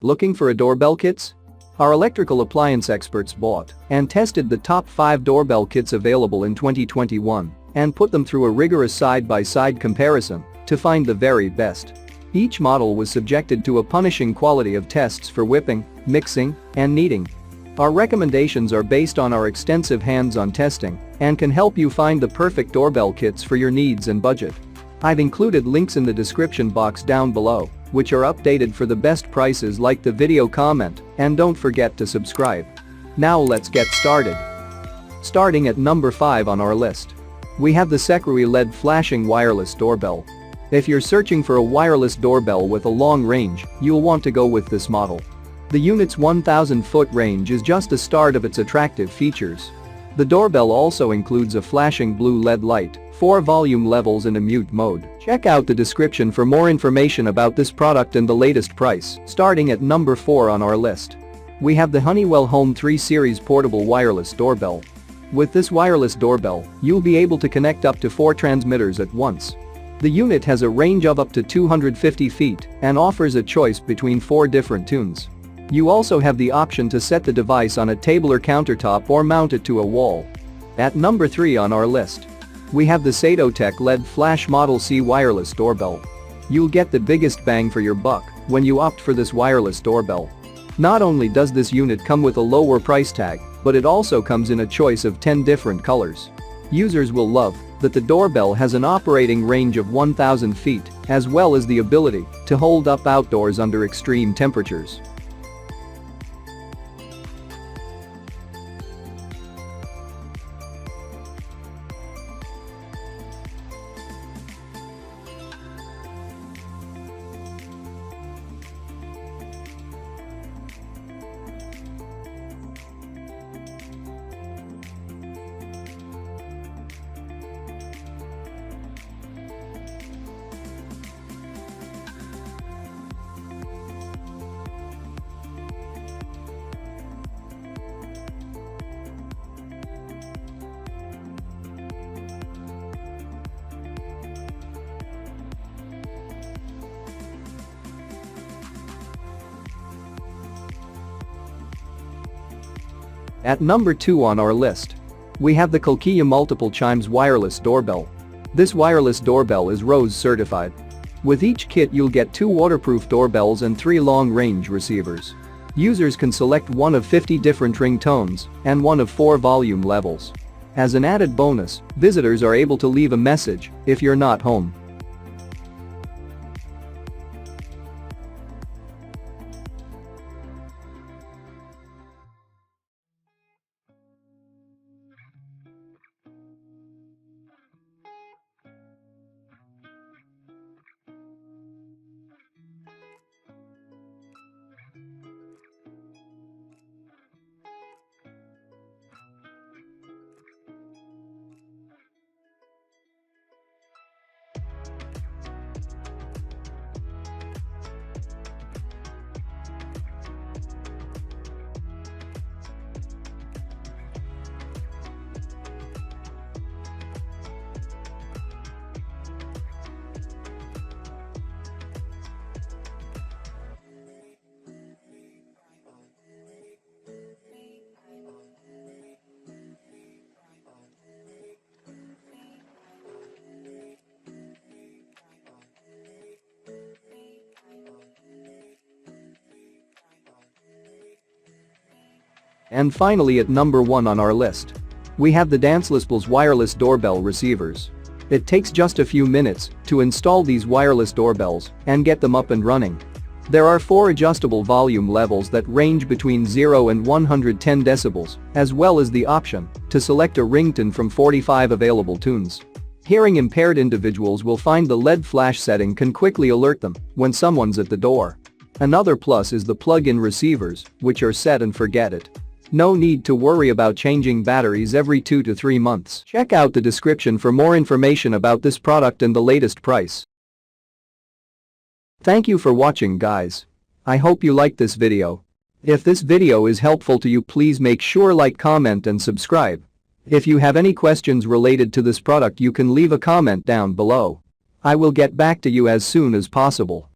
Looking for a doorbell kits? Our electrical appliance experts bought and tested the top 5 doorbell kits available in 2021 and put them through a rigorous side-by-side comparison to find the very best. Each model was subjected to a punishing quality of tests for whipping, mixing, and kneading. Our recommendations are based on our extensive hands-on testing and can help you find the perfect doorbell kits for your needs and budget. I've included links in the description box down below, which are updated for the best prices. Like the video, comment, and don't forget to subscribe. Now let's get started. Starting at number 5 on our list. We have the Sonostek LED flashing wireless doorbell. If you're searching for a wireless doorbell with a long range, you'll want to go with this model. The unit's 1,000-foot range is just the start of its attractive features. The doorbell also includes a flashing blue LED light, 4 volume levels and a mute mode. Check out the description for more information about this product and the latest price. Starting at number 4 on our list. We have the Honeywell Home 3 Series Portable Wireless Doorbell. With this wireless doorbell, you'll be able to connect up to 4 transmitters at once. The unit has a range of up to 250 feet and offers a choice between 4 different tunes. You also have the option to set the device on a table or countertop or mount it to a wall. At number 3 on our list. We have the Sonostek LED Flash Model C Wireless Doorbell. You'll get the biggest bang for your buck when you opt for this wireless doorbell. Not only does this unit come with a lower price tag, but it also comes in a choice of 10 different colors. Users will love that the doorbell has an operating range of 1,000 feet, as well as the ability to hold up outdoors under extreme temperatures. At number 2 on our list. We have the Kalkia Multiple Chimes Wireless Doorbell. This wireless doorbell is RoHS certified. With each kit you'll get 2 waterproof doorbells and 3 long-range receivers. Users can select one of 50 different ringtones and one of 4 volume levels. As an added bonus, visitors are able to leave a message if you're not home. And finally at number 1 on our list. We have the Dancelispel's wireless doorbell receivers. It takes just a few minutes to install these wireless doorbells and get them up and running. There are 4 adjustable volume levels that range between 0 and 110 decibels, as well as the option to select a ringtone from 45 available tunes. Hearing impaired individuals will find the LED flash setting can quickly alert them when someone's at the door. Another plus is the plug-in receivers, which are set and forget it. No need to worry about changing batteries every 2 to 3 months. Check out the description for more information about this product and the latest price. Thank you for watching, guys. I hope you liked this video. If this video is helpful to you, please make sure like, comment and subscribe. If you have any questions related to this product, you can leave a comment down below. I will get back to you as soon as possible.